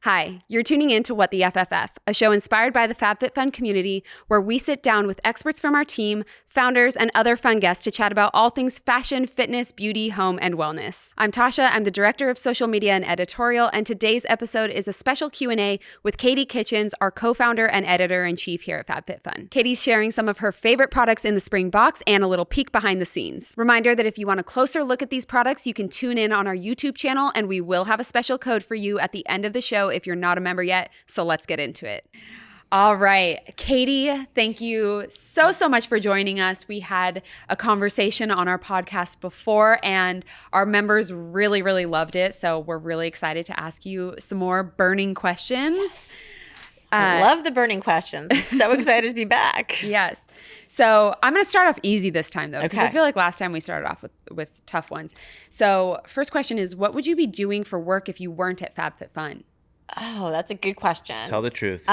Hi, you're tuning in to What the FFF, a show inspired by the FabFitFun Community, where we sit down with experts from our team, founders, and other fun guests to chat about all things fashion, fitness, beauty, home, and wellness. I'm Tasha. I'm the director of social media and editorial, and today's episode is a special Q&A with Katie Kitchens, our co-founder and editor-in-chief here at FabFitFun. Katie's sharing some of her favorite products in the spring box and a little peek behind the scenes. Reminder that if you want a closer look at these products, you can tune in on our YouTube channel, and we will have a special code for you at the end of the show if you're not a member yet. So let's get into it. All right, Katie, thank you so much for joining us. We had a conversation on our podcast before, and our members really loved it. So we're really excited to ask you some more burning questions. Yes. I love the burning questions. I'm so excited to be back. Yes. So I'm going to start off easy this time, though, because Okay. I feel like last time we started off with tough ones. So first question is, what would you be doing for work if you weren't at FabFitFun? Oh, that's a good question. Tell the truth.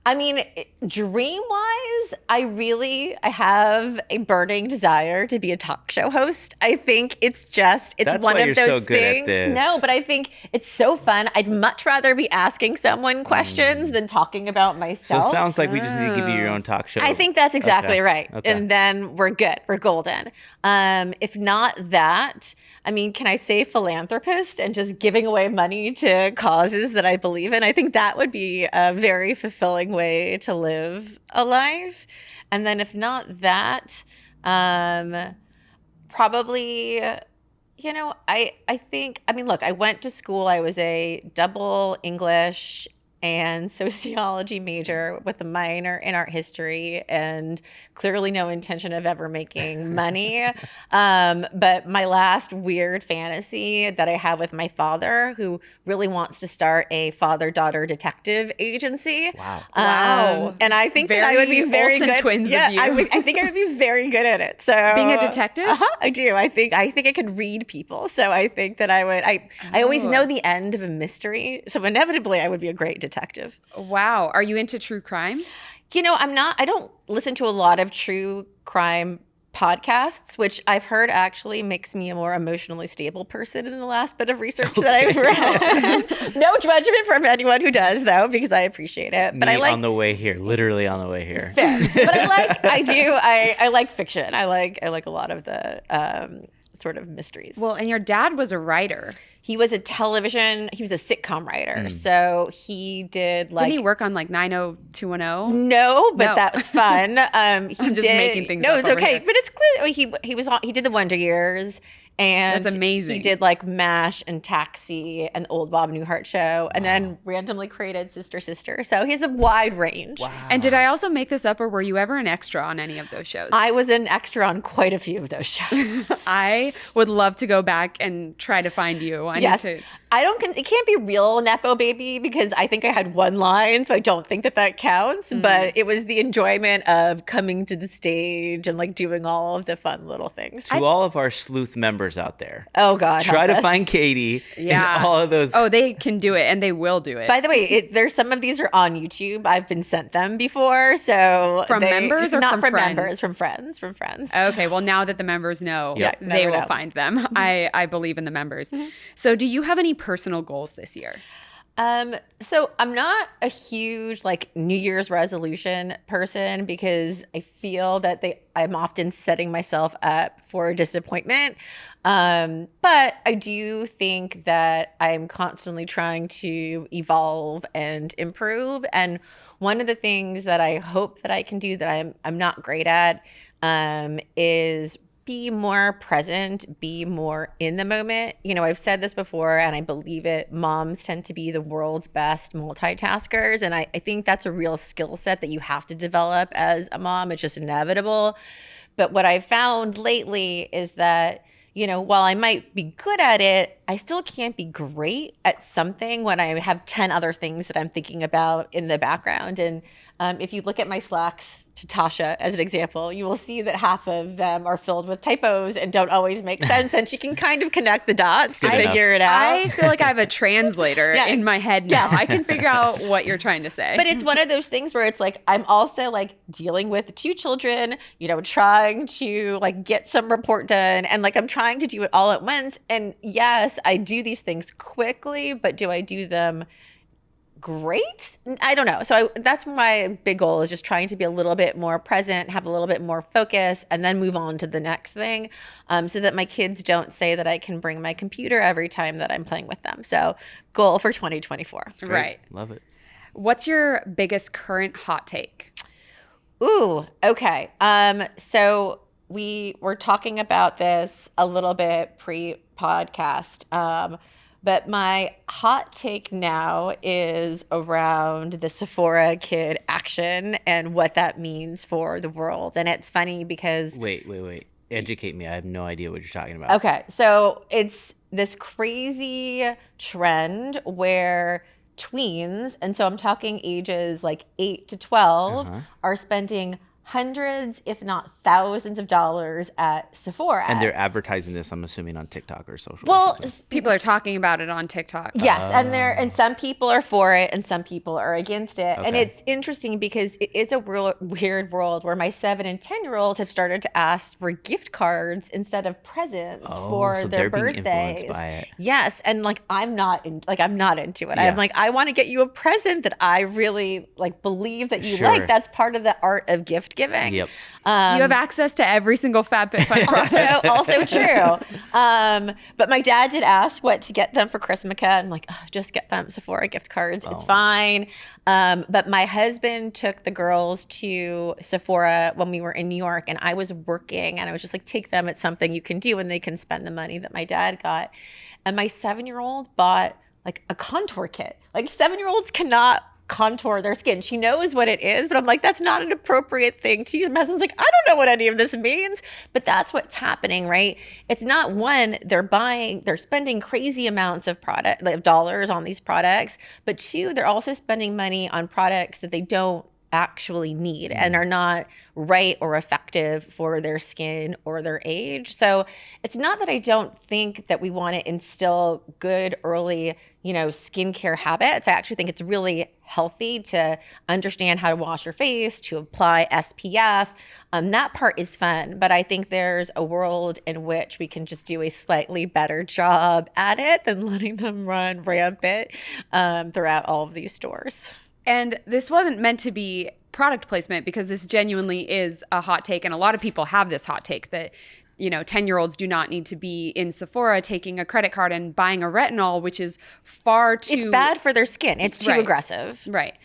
I mean, dream-wise, I have a burning desire to be a talk show host. I think it's That's one why of you're those so good at things. this. No, but I think it's so fun. I'd much rather be asking someone questions than talking about So myself. it sounds like we just need to give you your own talk show. I think that's exactly Okay. right. Okay. And then we're good. We're golden. If not that, I mean, can I say philanthropist and just giving away money to causes that I believe in? I think that would be a very fulfilling way to live a life. And then if not that, probably, I think, look, I went to school. I was a double English and sociology major with a minor in art history and clearly no intention of ever making money. But my last weird fantasy that I have with my father, who really wants to start a father-daughter detective agency. Wow. And I think that I would be very Olsen good. twins yeah, of you. I think I would be very good at it. So Being a detective? I do. I think I can read people. So I think that I would. I always know the end of a mystery. So inevitably, I would be a great detective. Wow. Are you into true crime? I'm not. I don't listen to a lot of true crime podcasts, which I've heard actually makes me a more emotionally stable person in the last bit of research that I've read. No judgment from anyone who does, though, because I appreciate it. But Me I like on the way here, literally on the way here. fair. But I like fiction. I like a lot of the sort of mysteries. Well, and your dad was a writer. He was a sitcom writer. So he did Didn't he work on like 90210? No, but No. that was fun. I'm just making things No, up it's over okay. here. But it's clear he did the Wonder Years. And That's amazing. He did like MASH and Taxi and the Old Bob Newhart Show, and then randomly created Sister Sister. So he has a wide range. Wow. And did I also make this up, or were you ever an extra on any of those shows? I was an extra on quite a few of those shows. I would love to go back and try to find you. I Yes. need to. It can't be real Nepo baby because I think I had one line, so I don't think that counts. But it was the enjoyment of coming to the stage and like doing all of the fun little things. To all of our sleuth members out there, Oh God, try help to us. find Katie Yeah. in all of those. Oh, they can do it, and they will do it. By the way, there's some of these are on YouTube. I've been sent them before, so From members or not from from friends? members, from friends. Okay, well, now that the members know, Yep. they never will know. find them. I believe in the members. So do you have any personal goals this year? So I'm not a huge like New Year's resolution person because I feel that I'm often setting myself up for disappointment. But I do think that I'm constantly trying to evolve and improve. And one of the things that I hope that I can do that I'm not great at is be more present, be more in the moment. I've said this before and I believe it. Moms tend to be the world's best multitaskers. And I think that's a real skill set that you have to develop as a mom. It's just inevitable. But what I've found lately is that, while I might be good at it, I still can't be great at something when I have 10 other things that I'm thinking about in the background. And if you look at my Slacks to Tasha as an example, you will see that half of them are filled with typos and don't always make sense. And she can kind of connect the dots to Good enough. figure it out. I feel like I have a translator Yeah. in my head now. Yes. I can figure out what you're trying to say. But it's one of those things where it's like I'm also like dealing with 2 children, trying to like get some report done, and like I'm trying to do it all at once. And yes, I do these things quickly, but do I do them great. I don't know. So that's my big goal, is just trying to be a little bit more present, have a little bit more focus, and then move on to the next thing, so that my kids don't say that I can bring my computer every time that I'm playing with them. So goal for 2024. Great. Right. Love it. What's your biggest current hot take? Ooh, okay. So we were talking about this a little bit pre-podcast. But my hot take now is around the Sephora kid action and what that means for the world. And it's funny because... Wait. Educate me. I have no idea what you're talking about. Okay. So it's this crazy trend where tweens, and so I'm talking ages like 8 to 12, are spending hundreds, if not thousands of dollars at Sephora. And they're advertising this, I'm assuming, on TikTok or social. Well, People are talking about it on TikTok. yes, and some people are for it and some people are against it. And it's interesting because it is a real weird world where my 7 and 10-year-olds have started to ask for gift cards instead of presents for so their they're being birthdays. influenced by it. Yes, and like I'm not into it. Yeah. I'm like, I want to get you a present that I really like believe that you Sure. like. That's part of the art of gift giving. Yep. You have access to every single FabFitFun product. Also true. But my dad did ask what to get them for Christmas. I'm like, just get them Sephora gift cards. It's fine. But my husband took the girls to Sephora when we were in New York, and I was working, and I was just like, take them. It's something you can do, and they can spend the money that my dad got. And my 7-year-old bought like a contour kit. Like 7-year-olds cannot contour their skin. She knows what it is, but I'm like, that's not an appropriate thing to use. My husband's like, I don't know what any of this means, but that's what's happening, right? It's not one, they're spending crazy amounts of dollars on these products, but 2, they're also spending money on products that they don't actually need and are not right or effective for their skin or their age. So it's not that I don't think that we want to instill good early, skincare habits. I actually think it's really healthy to understand how to wash your face, to apply SPF. That part is fun, but I think there's a world in which we can just do a slightly better job at it than letting them run rampant throughout all of these stores. And this wasn't meant to be product placement, because this genuinely is a hot take. And a lot of people have this hot take that, 10-year-olds do not need to be in Sephora taking a credit card and buying a retinol, which is far too... It's bad for their skin. It's too aggressive. Right.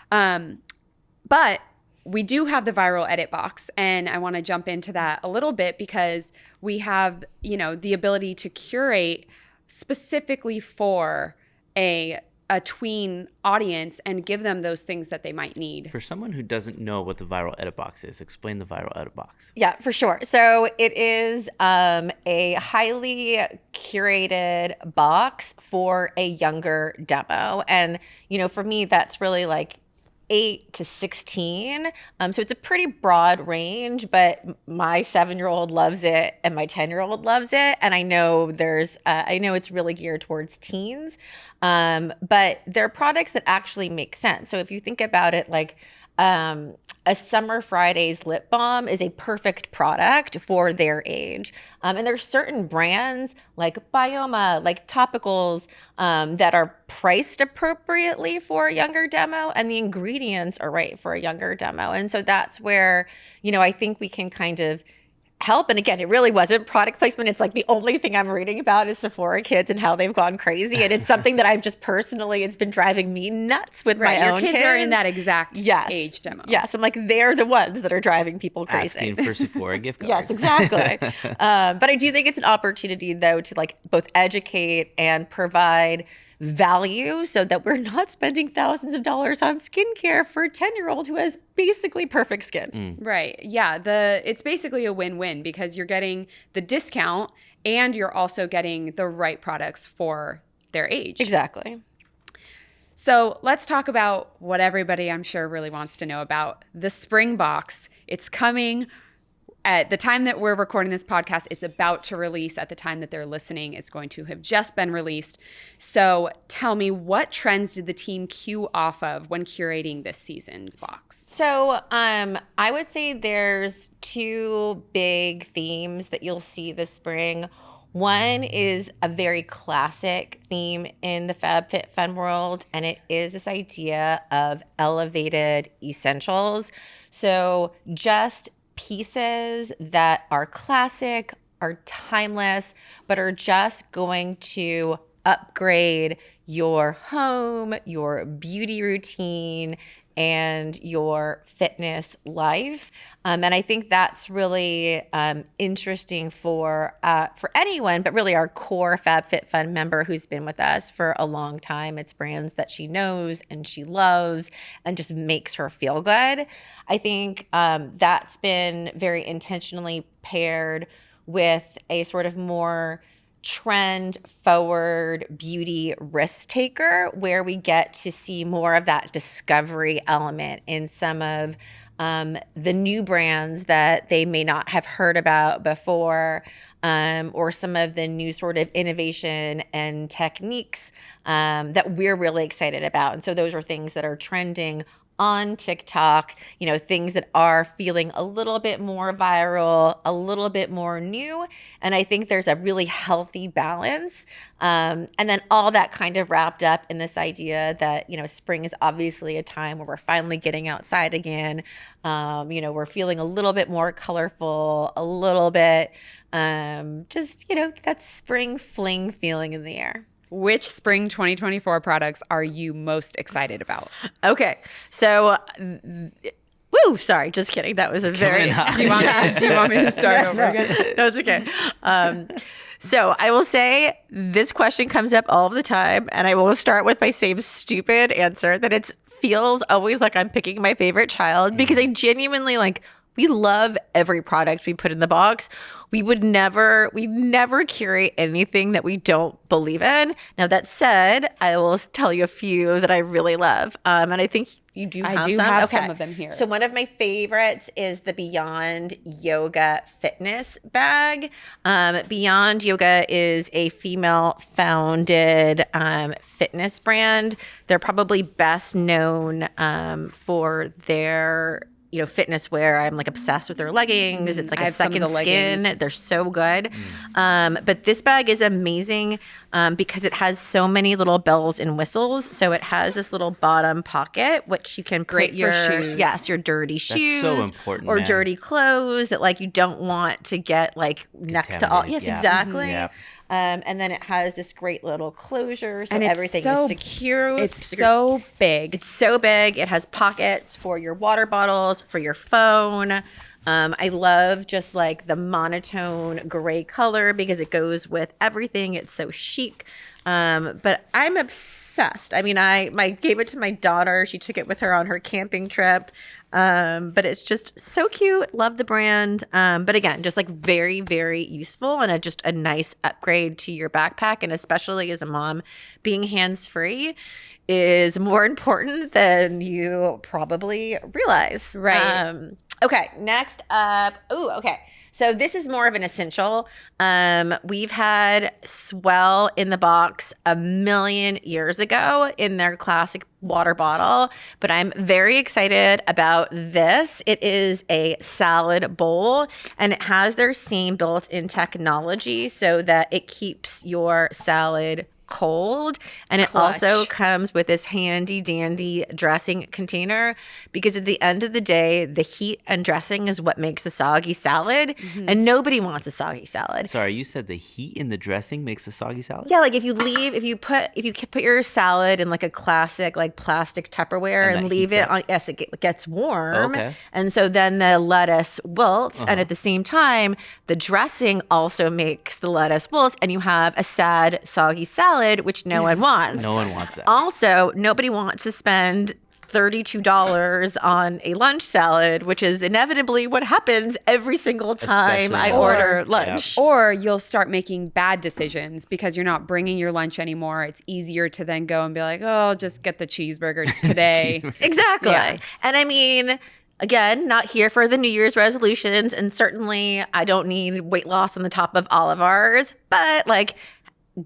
But we do have the viral edit box, and I want to jump into that a little bit because we have, the ability to curate specifically for a tween audience and give them those things that they might need. For someone who doesn't know what the viral edit box is, explain the viral edit box. Yeah, for sure. So it is a highly curated box for a younger demo. And, for me, that's really like 8 to 16. So it's a pretty broad range, but my 7-year-old loves it and my 10-year-old loves it. And I know I know it's really geared towards teens, but they're products that actually make sense. So if you think about it, like a Summer Fridays lip balm is a perfect product for their age. And there's certain brands like Bioma, like topicals, that are priced appropriately for a younger demo, and the ingredients are right for a younger demo. And so that's where, I think we can kind of help. And again, it really wasn't product placement. It's like the only thing I'm reading about is Sephora kids and how they've gone crazy. And it's something that I've just personally, it's been driving me nuts with my own kids. Your kids are in that exact age demo. Yes. I'm like, they're the ones that are driving people crazy. Asking for Sephora gift cards. Yes, exactly. But I do think it's an opportunity, though, to like both educate and provide value so that we're not spending thousands of dollars on skincare for a 10-year-old who has basically perfect skin. Right. Yeah. It's basically a win-win because you're getting the discount and you're also getting the right products for their age. Exactly. So let's talk about what everybody I'm sure really wants to know about, the spring box. It's coming. At the time that we're recording this podcast, it's about to release. At the time that they're listening, it's going to have just been released. So tell me, what trends did the team cue off of when curating this season's box? So I would say there's 2 big themes that you'll see this spring. One is a very classic theme in the FabFitFun world, and it is this idea of elevated essentials. So just pieces that are classic, are timeless, but are just going to upgrade your home, your beauty routine, and your fitness life. And I think that's really interesting for anyone, but really our core FabFitFun member who's been with us for a long time. It's brands that she knows and she loves and just makes her feel good. I think that's been very intentionally paired with a sort of more trend forward beauty risk taker, where we get to see more of that discovery element in some of the new brands that they may not have heard about before, or some of the new sort of innovation and techniques that we're really excited about. And so those are things that are trending on TikTok, things that are feeling a little bit more viral, a little bit more new. And I think there's a really healthy balance. And then all that kind of wrapped up in this idea that, spring is obviously a time where we're finally getting outside again. We're feeling a little bit more colorful, a little bit just, that spring fling feeling in the air. Which spring 2024 products are you most excited about? Okay, so, sorry, just kidding. That was a very. Do you want me to start over again? No, it's okay. So I will say this question comes up all the time, and I will start with my same stupid answer that it feels always like I'm picking my favorite child, because I genuinely we love every product we put in the box. We never curate anything that we don't believe in. Now, that said, I will tell you a few that I really love. And I think you do have some. I do have some of them here. So one of my favorites is the Beyond Yoga Fitness bag. Beyond Yoga is a female-founded fitness brand. They're probably best known for their fitness wear. I'm obsessed with their leggings. It's a second skin. They're so good. But this bag is amazing because it has so many little bells and whistles. So it has this little bottom pocket, which you can put your shoes. Yes, your dirty shoes. That's so important, or dirty clothes that you don't want to get next to all. Yes, yeah. Exactly. Yeah. And then it has this great little closure, so and everything is secure. It's so big. It's so big. It has pockets for your water bottles, for your phone. I love just the monotone gray color because it goes with everything. It's so chic. But I'm obsessed. I mean, I gave it to my daughter. She took it with her on her camping trip. But it's just so cute. Love the brand. But again, just very, very useful and just a nice upgrade to your backpack. And especially as a mom, being hands-free is more important than you probably realize. Right. Okay, next up. Okay. So this is more of an essential. We've had Swell in the box a million years ago in their classic water bottle, but I'm very excited about this. It is a salad bowl, and it has their same built-in technology so that it keeps your salad cold. And it also comes with this handy dandy dressing container, because at the end of the day, the heat and dressing is what makes a soggy salad, and nobody wants a soggy salad. Sorry, you said the heat in the dressing makes a soggy salad? Yeah, if you put your salad in a classic plastic Tupperware and leave it on, yes, it gets warm. Okay. And so then the lettuce wilts, and at the same time, the dressing also makes the lettuce wilt, and you have a sad soggy salad, which no one wants. No one wants that. Also, nobody wants to spend $32 on a lunch salad, which is inevitably what happens every single time I order lunch. Yeah. Or you'll start making bad decisions because you're not bringing your lunch anymore. It's easier to then go and be like, oh, I'll just get the cheeseburger today. Exactly. Yeah. And I mean, again, not here for the New Year's resolutions, and certainly I don't need weight loss on the top of all of ours, but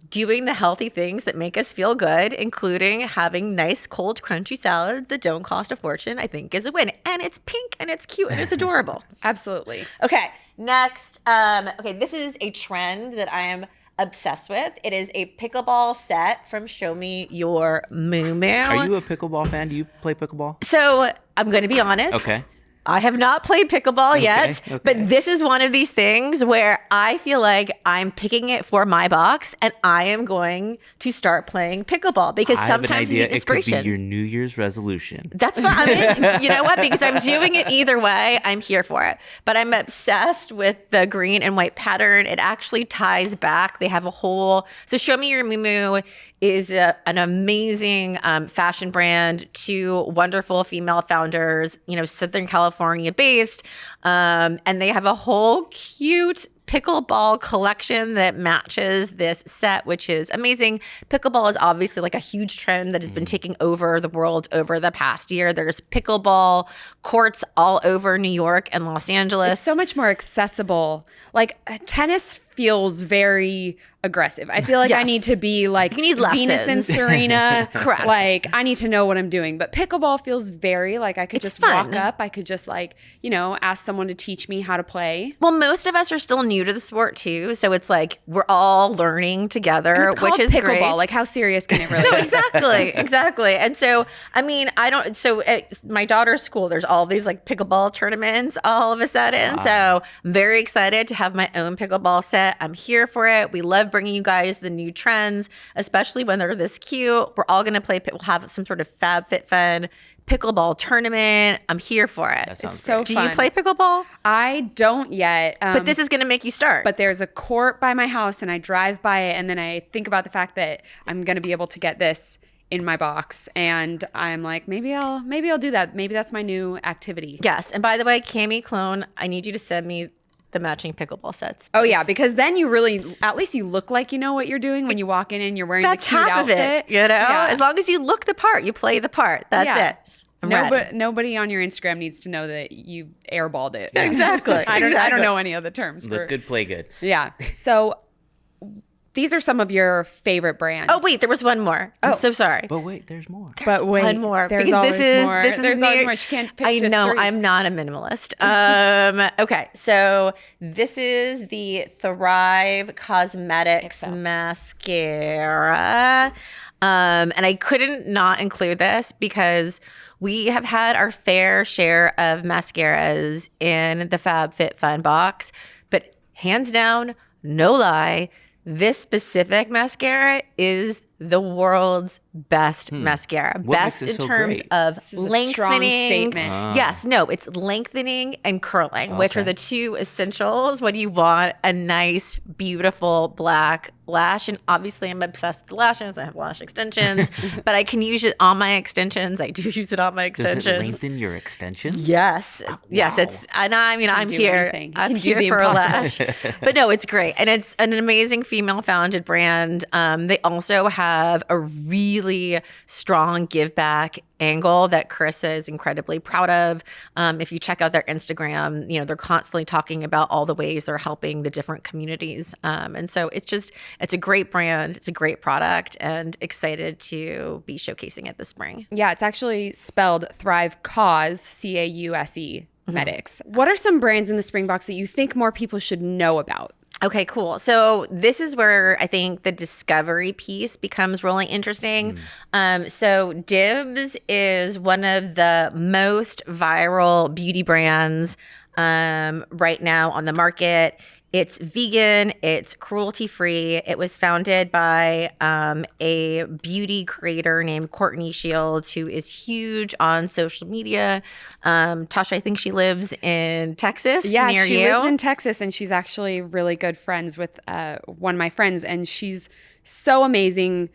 doing the healthy things that make us feel good, including having nice, cold, crunchy salads that don't cost a fortune, I think is a win. And it's pink and it's cute and it's adorable. Absolutely. Okay, next. This is a trend that I am obsessed with. It is a pickleball set from Show Me Your Mumu. Are you a pickleball fan? Do you play pickleball? So I'm going to be honest. Okay. I have not played pickleball yet, okay. but this is one of these things where I feel like I'm picking it for my box and I am going to start playing pickleball because sometimes you need inspiration. It could be your New Year's resolution. That's fine. I mean, you know what? Because I'm doing it either way, I'm here for it. But I'm obsessed with the green and white pattern. It actually ties back. They have a whole... So Show Me Your Mumu is an amazing fashion brand. Two wonderful female founders, Southern California based. And they have a whole cute pickleball collection that matches this set, which is amazing. Pickleball is obviously like a huge trend that has been taking over the world over the past year. There's pickleball courts all over New York and Los Angeles. It's so much more accessible. Like tennis feels very aggressive. I feel like I need to be like Venus and Serena. Correct. Like I need to know what I'm doing. But pickleball feels very like I could just walk up. I could just ask someone to teach me how to play. Well, most of us are still new to the sport too. So it's like we're all learning together, and it's called which is pickleball. great. Like how serious can it really No, be? exactly. And so, I mean, at my daughter's school, there's all these like pickleball tournaments all of a sudden. Wow. So I'm very excited to have my own pickleball set. I'm here for it. We love bringing you guys the new trends, especially when they're this cute. We're all going to play. We'll have some sort of FabFitFun pickleball tournament. I'm here for it. It's so Do fun. you play pickleball? I don't yet. But this is going to make you start. But there's a court by my house and I drive by it and then I think about the fact that I'm going to be able to get this in my box and I'm like, maybe I'll do that. Maybe that's my new activity. Yes. And by the way, Cami Clone, I need you to send me the matching pickleball sets. Oh yeah, because then you really, at least you look like you know what you're doing when you walk in and you're wearing the cute outfit. That's half of it, Yeah. As long as you look the part, you play the part. That's it. Nobody on your Instagram needs to know that you airballed it. Exactly. I don't know any other terms. Look good, play good. Yeah. So these are some of your favorite brands. Oh wait, there was one more. I'm so sorry. But wait, there's more. There's one more. There's always more. There's always more. She can't pick I just know. 3. I'm not a minimalist. Okay, so this is the Thrive Causemetics mascara, and I couldn't not include this because we have had our fair share of mascaras in the FabFitFun box, but hands down, no lie, this specific mascara is the world's best mascara. What best makes it in so terms great? of This is a lengthening. strong statement. Yes, no, it's lengthening and curling, which are the two essentials when you want a nice, beautiful black lash. And obviously I'm obsessed with lashes. I have lash extensions, but I can use it on my extensions. I do use it on my extensions. Does it lengthen your extensions? Yes. Wow. Yes. I'm do here. anything. I'm Can do here the for a impossible. lash. But no, it's great. And it's an amazing female founded brand. They also have a really strong give back angle that Carissa is incredibly proud of. If you check out their Instagram, they're constantly talking about all the ways they're helping the different communities. And so it's a great brand. It's a great product and excited to be showcasing it this spring. Yeah, it's actually spelled Thrive Cause, Cause Medics. What are some brands in the spring box that you think more people should know about? Okay, cool. So this is where I think the discovery piece becomes really interesting. So DIBS is one of the most viral beauty brands right now on the market. It's vegan, it's cruelty-free. It was founded by a beauty creator named Courtney Shields, who is huge on social media. Tasha, I think she lives in Texas. Yeah, near she you. lives in Texas, and she's actually really good friends with one of my friends, and she's so amazing.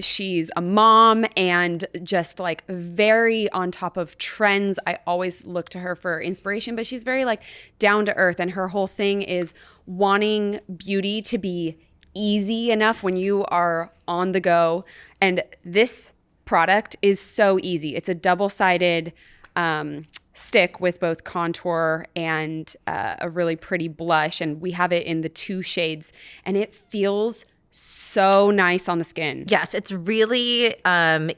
She's a mom and just like very on top of trends. I always look to her for inspiration, but she's very like down to earth. And her whole thing is wanting beauty to be easy enough when you are on the go. And this product is so easy. It's a double-sided stick with both contour and a really pretty blush. And we have it in the 2 shades and it feels so nice on the skin. Yes, it's really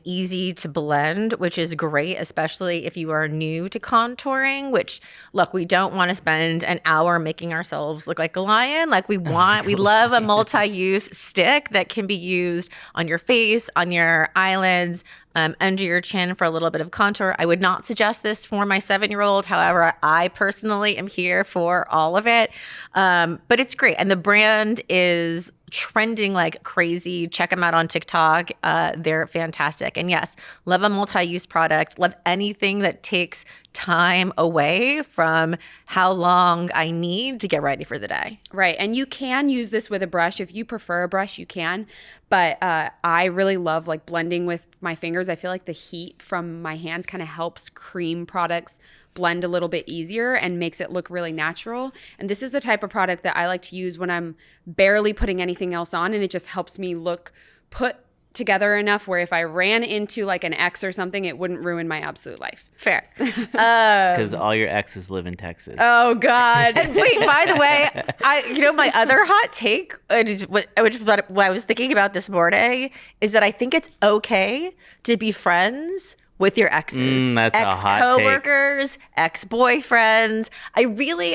easy to blend, which is great, especially if you are new to contouring, which, look, we don't want to spend an hour making ourselves look like a lion. Like we love a multi-use stick that can be used on your face, on your eyelids, under your chin for a little bit of contour. I would not suggest this for my 7-year-old. However, I personally am here for all of it. But it's great. And the brand is trending like crazy. Check them out on TikTok. They're fantastic. And yes, love a multi-use product. Love anything that takes time away from how long I need to get ready for the day. Right. And you can use this with a brush. If you prefer a brush, you can. But I really love like blending with my fingers. I feel like the heat from my hands kind of helps cream products blend a little bit easier and makes it look really natural. And this is the type of product that I like to use when I'm barely putting anything else on, and it just helps me look put together enough where if I ran into like an ex or something, it wouldn't ruin my absolute life. Fair. Because all your exes live in Texas. Oh God. And wait, by the way, my other hot take, which is what I was thinking about this morning, is that I think it's okay to be friends with your exes, that's a hot take. Ex-coworkers, ex-boyfriends. I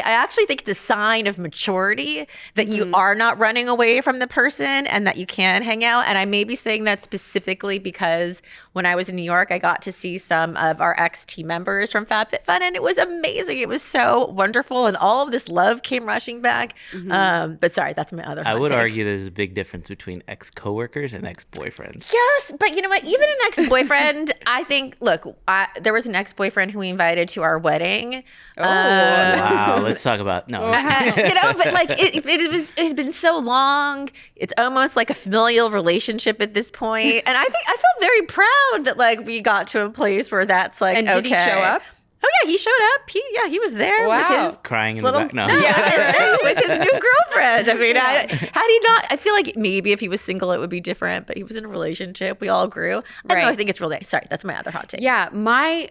actually think it's a sign of maturity that you are not running away from the person and that you can hang out. And I may be saying that specifically because when I was in New York, I got to see some of our ex-team members from FabFitFun, and it was amazing. It was so wonderful, and all of this love came rushing back. But sorry, that's my other hot I would take. argue there's a big difference between ex-coworkers and ex-boyfriends. Yes, but you know what? Even an ex-boyfriend, I think, look, there was an ex-boyfriend who we invited to our wedding. Wow, let's talk about, no. But like it had been so long. It's almost like a familial relationship at this point. And I think I felt very proud that like we got to a place where that's like, and okay. did he show up? Oh yeah, he showed up. He was there with his Crying in little, the back? No. with his new girlfriend. I mean, had he not, I feel like maybe if he was single, it would be different, but he was in a relationship. We all grew. I don't know. I think it's really nice. Sorry, that's my other hot take. Yeah, my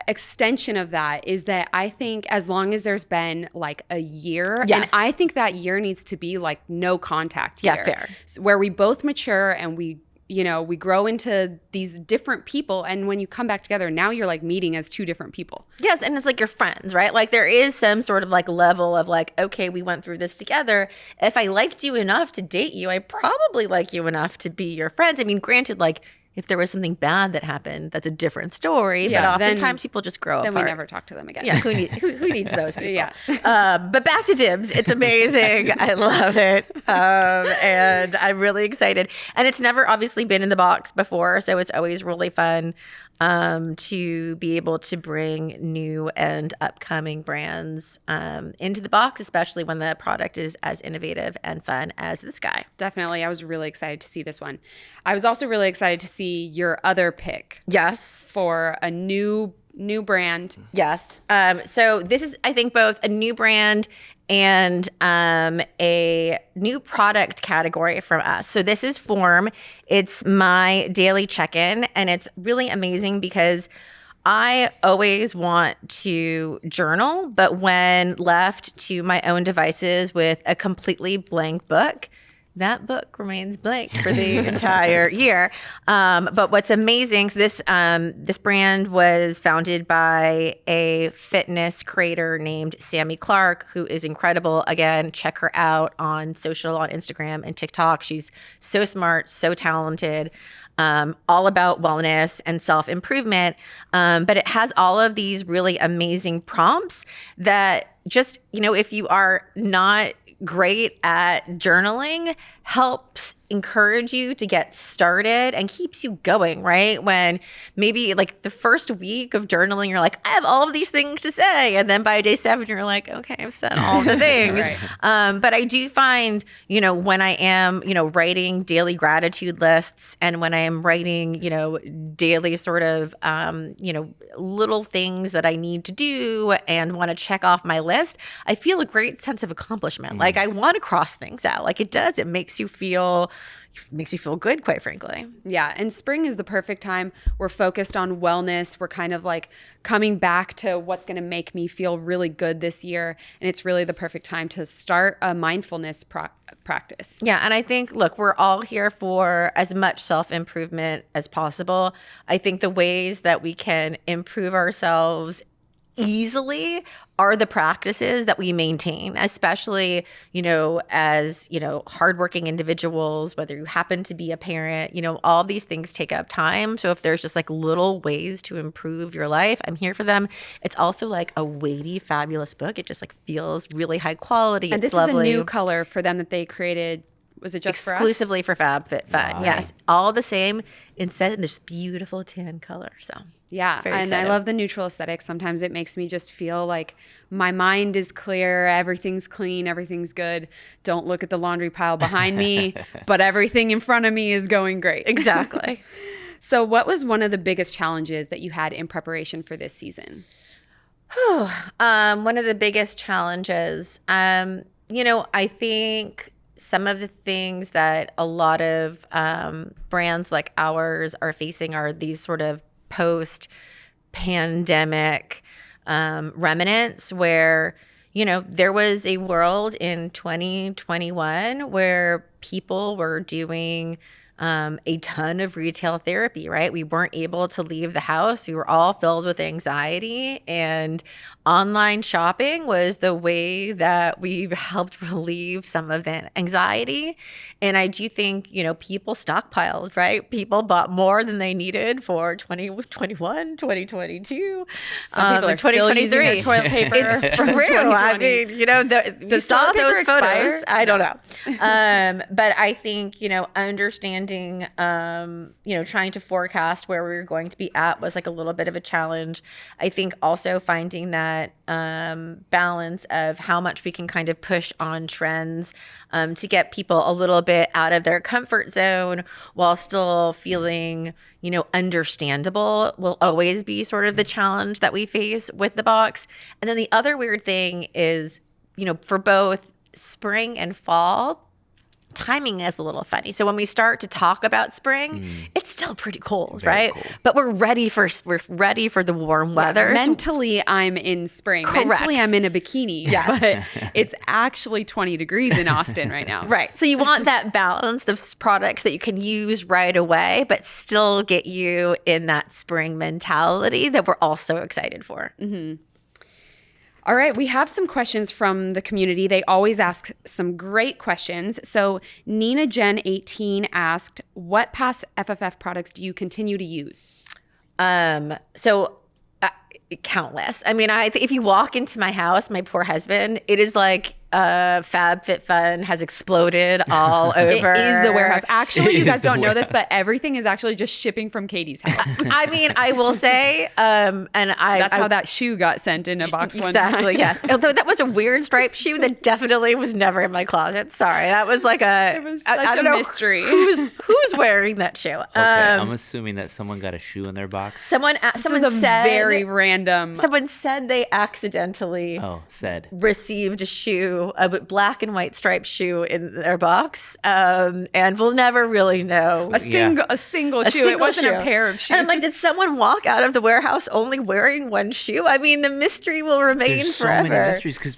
extension of that is that I think as long as there's been like a year, and I think that year needs to be like no contact year. Yeah, fair. Where we both mature and we grow into these different people, and when you come back together, now you're like meeting as two different people. Yes, and it's like your friends, right? Like there is some sort of like level of like, okay, we went through this together. If I liked you enough to date you, I probably like you enough to be your friends. I mean, granted, like if there was something bad that happened, that's a different story. Yeah, but oftentimes people just grow then apart. we never talk to them again. Yeah, who needs those people? Yeah. But back to DIBS. It's amazing. I love it. And I'm really excited. And it's never obviously been in the box before, so it's always really fun to be able to bring new and upcoming brands into the box, especially when the product is as innovative and fun as this guy. Definitely. I was really excited to see this one. I was also really excited to see your other pick. Yes. For a new brand. Yes. So this is, I think, both a new brand and a new product category from us. So this is Form. It's my daily check-in, and it's really amazing because I always want to journal, but when left to my own devices with a completely blank book, that book remains blank for the entire year. But what's amazing, so this brand was founded by a fitness creator named Sammy Clark, who is incredible. Again, check her out on social, on Instagram and TikTok. She's so smart, so talented. All about wellness and self-improvement. But it has all of these really amazing prompts that just, if you are not great at journaling, helps encourage you to get started and keeps you going, right? When maybe like the first week of journaling, you're like, I have all of these things to say. And then by day 7, you're like, okay, I've said all the things. Right. But I do find, when I am, writing daily gratitude lists, and when I am writing, daily sort of, little things that I need to do and want to check off my list, I feel a great sense of accomplishment. Like I want to cross things out. Like it makes you feel makes you feel good, quite frankly. Yeah, and spring is the perfect time. We're focused on wellness. We're kind of like coming back to what's going to make me feel really good this year. And it's really the perfect time to start a mindfulness practice. Yeah, and I think, look, we're all here for as much self-improvement as possible. I think the ways that we can improve ourselves easily are the practices that we maintain, especially, as, hardworking individuals, whether you happen to be a parent, all these things take up time. So if there's just like little ways to improve your life, I'm here for them. It's also like a weighty, fabulous book. It just like feels really high quality. And this lovely. is a new color for them that they created. Was it just exclusively for FabFitFun? Wow. Yes, all the same, instead in this beautiful tan color. So yeah, very and excited. I love the neutral aesthetic. Sometimes it makes me just feel like my mind is clear, everything's clean, everything's good. Don't look at the laundry pile behind me, but everything in front of me is going great. Exactly. So what was one of the biggest challenges that you had in preparation for this season? One of the biggest challenges, I think some of the things that a lot of brands like ours are facing are these sort of post-pandemic remnants where, there was a world in 2021 where people were doing a ton of retail therapy, right? We weren't able to leave the house. We were all filled with anxiety, and online shopping was the way that we helped relieve some of that anxiety. And I do think, people stockpiled, right? People bought more than they needed for 2021, 2022. Some people are still using their toilet paper. It's true. I mean, you saw toilet paper those photos. expire? I don't know. But I think, understanding, trying to forecast where we were going to be at was like a little bit of a challenge. I think also finding that balance of how much we can kind of push on trends to get people a little bit out of their comfort zone while still feeling, understandable will always be sort of the challenge that we face with the box. And then the other weird thing is, for both spring and fall, timing is a little funny. So when we start to talk about spring, it's still pretty cold, Very right? cold. But we're ready for the warm weather. So- Mentally, I'm in spring. Correct. Mentally, I'm in a bikini. Yes. But it's actually 20 degrees in Austin right now. Right. So you want that balance of products that you can use right away, but still get you in that spring mentality that we're all so excited for. All right, we have some questions from the community. They always ask some great questions. So Nina Jen 18 asked, what past FFF products do you continue to use? Countless. I mean, if you walk into my house, my poor husband, it is like FabFitFun has exploded all over. It is the warehouse. Actually, you guys don't know this, but everything is actually just shipping from Katie's house. I mean, I will say, That's how that shoe got sent in a box one time. Exactly, yes. Although that was a weird striped shoe that definitely was never in my closet. Sorry, that was like It was such I don't a know mystery. who's wearing that shoe. Okay, I'm assuming that someone got a shoe in their box. Someone This was a very random. Someone said they accidentally received a shoe, a black and white striped shoe in their box, and we'll never really know. A single shoe. It wasn't a pair of shoes. And I'm like, did someone walk out of the warehouse only wearing one shoe? I mean, the mystery will remain There's forever. so many mysteries because,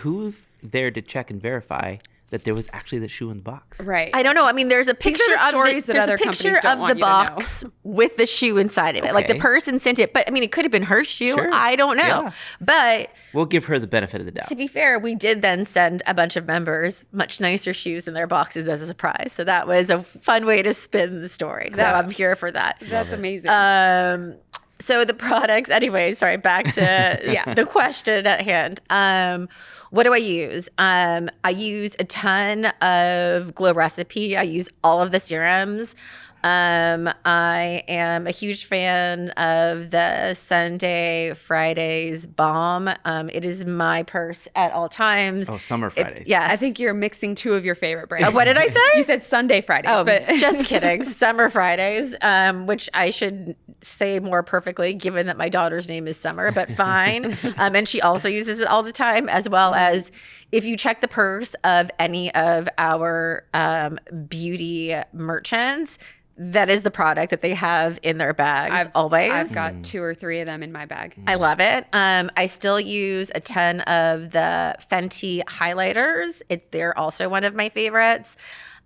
who's there to check and verify that there was actually the shoe in the box? Right. I don't know. I mean, there's a picture These are the of stories that there's other a picture companies don't of want the you to know. box with the shoe inside of it. Like the Okay. person sent it, but I mean, it could have been her shoe. Sure. I don't know. Yeah. But We'll give her the benefit of the doubt. to be fair, we did then send a bunch of members much nicer shoes in their boxes as a surprise. So that was a fun way to spin the story. So I'm here for that. That's amazing. So the products, anyway, sorry, back to the question at hand. What do I use? I use a ton of Glow Recipe. I use all of the serums. I am a huge fan of the Sunday Fridays bomb. It is my purse at all times. Oh, Summer Fridays. Yes. I think you're mixing two of your favorite brands. What did I say? You said Sunday Fridays. Oh, but just kidding. Summer Fridays, which I should say more perfectly given that my daughter's name is Summer, but fine. And she also uses it all the time, as well as if you check the purse of any of our beauty merchants, that is the product that they have in their bags always. I've got 2 or 3 of them in my bag. I love it. I still use a ton of the Fenty highlighters. They're also one of my favorites.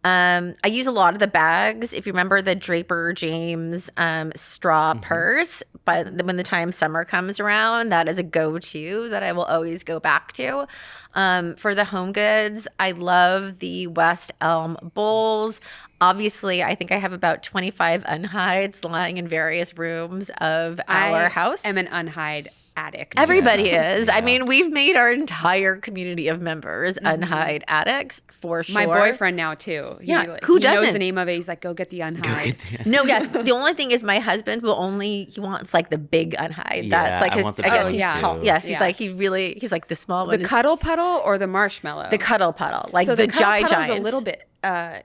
I use a lot of the bags. If you remember the Draper James straw purse, but when the time summer comes around, that is a go-to that I will always go back to. For the home goods, I love the West Elm bowls. Obviously, I think I have about 25 unhides lying in various rooms of our house. I am an unhide addict. Everybody is. I mean, we've made our entire community of members unhide addicts for sure. My boyfriend now too. He Who knows doesn't? the name of it. He's like, go get the unhide. No, yes. The only thing is my husband he wants like the big unhide. Yeah, That's like I his, want the I guess big he's ones, tall. too. Yes, he's like the small one. The cuddle puddle or the marshmallow? The cuddle puddle. Like so the cuddle puddle's giants. a little bit,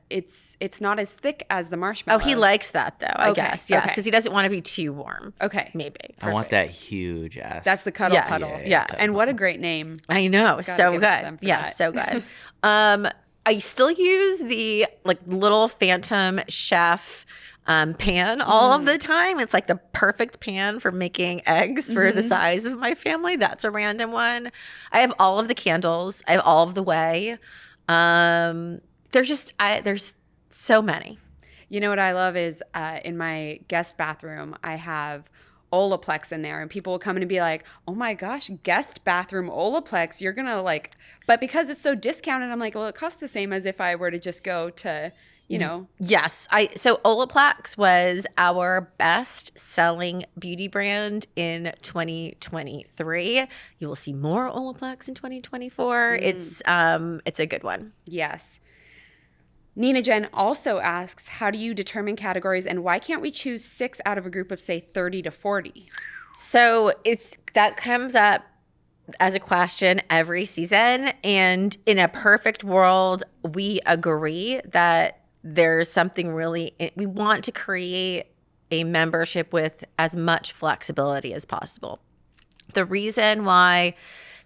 it's not as thick as the marshmallow. Oh, he likes that though, I Okay, guess. Yes, okay. because he doesn't want to be too warm. Okay. Maybe. I want that huge ass. That's the cuddle Yes. puddle. Yeah. And what a great name. I know. Gotta So give it to good. them for Yes, that. so good. I still use the like little Phantom Chef pan all of the time. It's like the perfect pan for making eggs for the size of my family. That's a random one. I have all of the candles. I have all of the whey. There's so many. You know what I love is in my guest bathroom, I have Olaplex in there, and people will come in and be like, oh my gosh, guest bathroom Olaplex, you're gonna like, but because it's so discounted, I'm like, well, it costs the same as if I were to just go to, you know. Yes. So Olaplex was our best selling beauty brand in 2023. You will see more Olaplex in 2024. It's a good one. Yes. Nina Jen also asks, how do you determine categories, and why can't we choose 6 out of a group of, say, 30 to 40? So that comes up as a question every season. And in a perfect world, we agree that there's something we want to create a membership with as much flexibility as possible. The reason why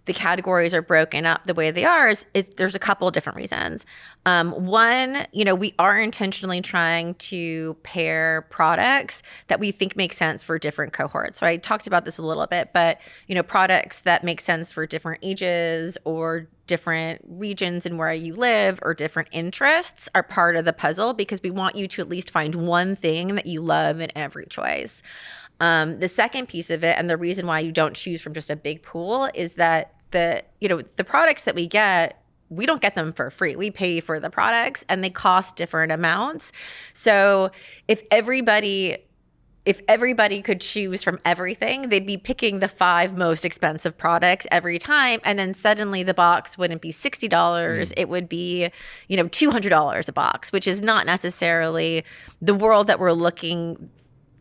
the categories are broken up the way they are is there's a couple of different reasons. One, we are intentionally trying to pair products that we think make sense for different cohorts. So I talked about this a little bit, but products that make sense for different ages or different regions and where you live or different interests are part of the puzzle, because we want you to at least find one thing that you love in every choice. The second piece of it, and the reason why you don't choose from just a big pool, is that the products that we don't get them for free. We pay for the products and they cost different amounts. So if everybody could choose from everything, they'd be picking the 5 most expensive products every time. And then suddenly the box wouldn't be $60. It would be, $200 a box, which is not necessarily the world that we're looking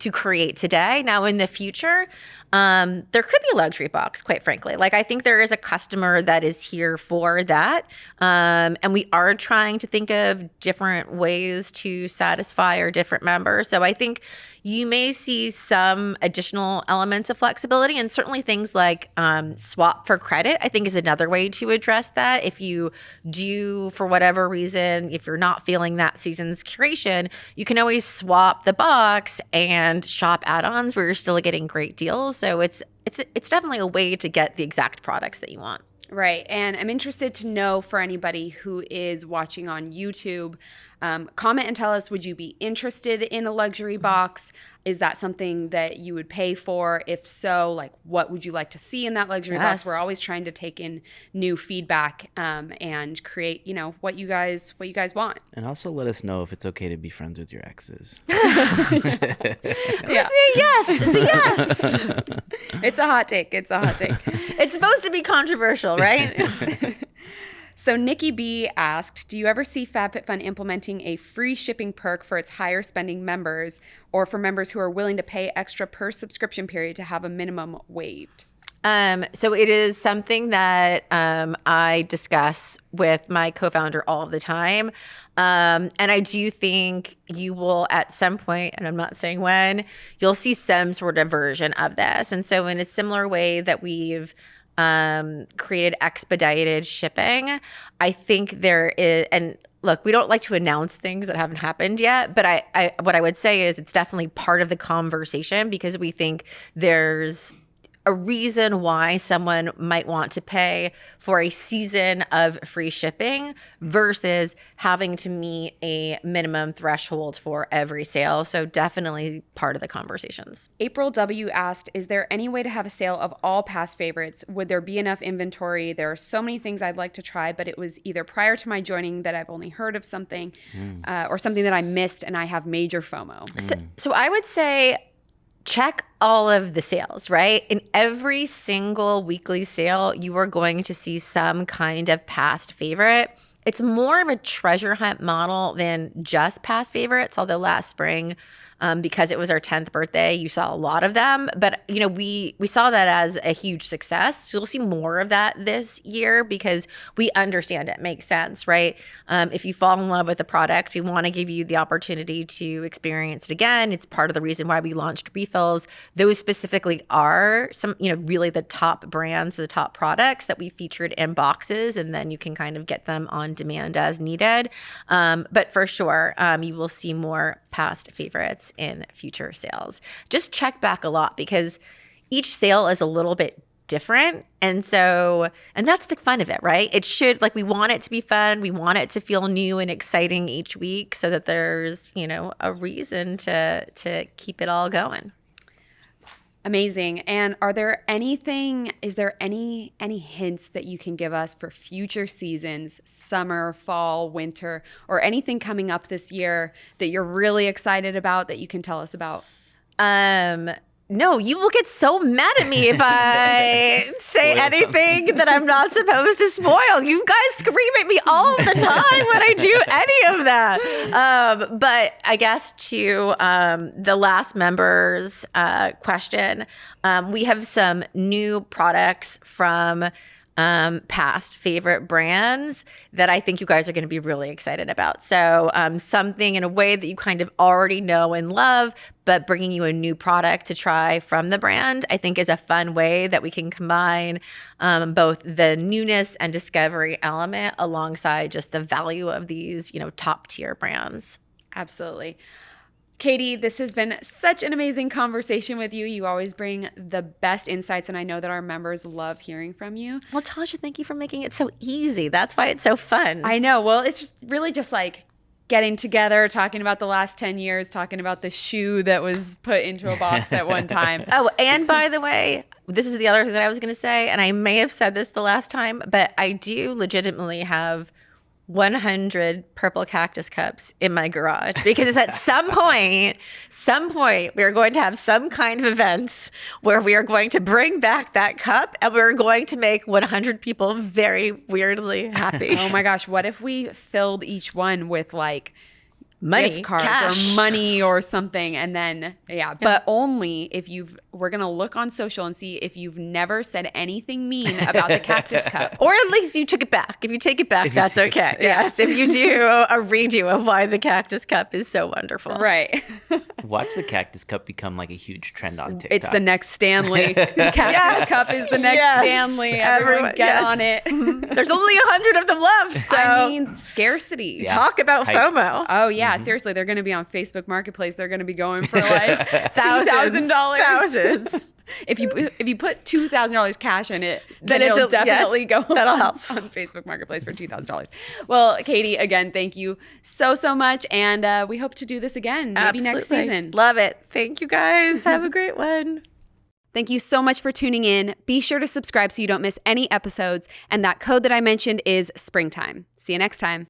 to create today. Now, in the future, there could be a luxury box, quite frankly. Like, I think there is a customer that is here for that. And we are trying to think of different ways to satisfy our different members. So I think you may see some additional elements of flexibility, and certainly things like swap for credit, I think, is another way to address that. If you do, for whatever reason, if you're not feeling that season's curation, you can always swap the box and shop add-ons where you're still getting great deals. So it's definitely a way to get the exact products that you want. Right. And I'm interested to know, for anybody who is watching on YouTube, comment and tell us, would you be interested in a luxury box? Is that something that you would pay for? If so, like, what would you like to see in that luxury box? We're always trying to take in new feedback and create, what you guys want. And also let us know if it's okay to be friends with your exes. Yes, it's a yes. It's a hot take. It's a hot take. It's supposed to be controversial, right? So Nikki B asked, do you ever see FabFitFun implementing a free shipping perk for its higher spending members or for members who are willing to pay extra per subscription period to have a minimum waived? So it is something that I discuss with my co-founder all the time. And I do think you will at some point, and I'm not saying when, you'll see some sort of version of this. And so in a similar way that we've created expedited shipping, I think there is, and look, we don't like to announce things that haven't happened yet, but I what I would say is it's definitely part of the conversation because we think there's a reason why someone might want to pay for a season of free shipping versus having to meet a minimum threshold for every sale. So definitely part of the conversations. April W asked, is there any way to have a sale of all past favorites? Would there be enough inventory? There are so many things I'd like to try, but it was either prior to my joining that I've only heard of something or something that I missed and I have major FOMO. So I would say check all of the sales, right? In every single weekly sale, you are going to see some kind of past favorite. It's more of a treasure hunt model than just past favorites, although last spring, because it was our 10th birthday, you saw a lot of them. But, you know, we saw that as a huge success. So you'll see more of that this year because we understand it makes sense, right? If you fall in love with a product, we want to give you the opportunity to experience it again. It's part of the reason why we launched refills. Those specifically are some, you know, really the top brands, the top products that we featured in boxes, and then you can kind of get them on demand as needed. But for sure, you will see more past favorites in future sales. Just check back a lot because each sale is a little bit different. And that's the fun of it, right? It should, like, we want it to be fun. We want it to feel new and exciting each week so that there's, you know, a reason to keep it all going. Amazing. And is there any hints that you can give us for future seasons, summer, fall, winter, or anything coming up this year that you're really excited about that you can tell us about? No, you will get so mad at me if I say anything that I'm not supposed to spoil. You guys scream at me all the time when I do any of that. But I guess to the last member's question, we have some new products from past favorite brands that I think you guys are going to be really excited about. So something in a way that you kind of already know and love, but bringing you a new product to try from the brand, I think is a fun way that we can combine both the newness and discovery element alongside just the value of these, you know, top tier brands. Absolutely. Katie, this has been such an amazing conversation with you. You always bring the best insights, and I know that our members love hearing from you. Well, Tasha, thank you for making it so easy. That's why it's so fun. I know. Well, it's just really just like getting together, talking about the last 10 years, talking about the shoe that was put into a box at one time. Oh, and by the way, this is the other thing that I was going to say, and I may have said this the last time, but I do legitimately have 100 purple cactus cups in my garage because it's at some point we are going to have some kind of events where we are going to bring back that cup and we're going to make 100 people very weirdly happy. Oh my gosh, what if we filled each one with like money, gift cards cash, or money or something, and then but only if we're gonna look on social and see if you've never said anything mean about the cactus cup, or at least you took it back. If you take it back, that's okay. Yes, if you do a redo of why the cactus cup is so wonderful, right? Watch the cactus cup become like a huge trend on TikTok. It's the next Stanley. The cactus cup is the next Stanley. Everyone get on it. There's only 100 of them left. So I mean, scarcity. Yeah. Talk about FOMO. Oh yeah, seriously, they're going to be on Facebook Marketplace. They're going to be going for like $2,000. Thousands. If you put $2,000 cash in it, then it'll definitely go. That'll help on Facebook Marketplace for $2,000. Well, Katie, again, thank you so much, and we hope to do this again, maybe next season. Love it. Thank you guys. Have a great one. Thank you so much for tuning in. Be sure to subscribe so you don't miss any episodes, and that code that I mentioned is springtime. See you next time.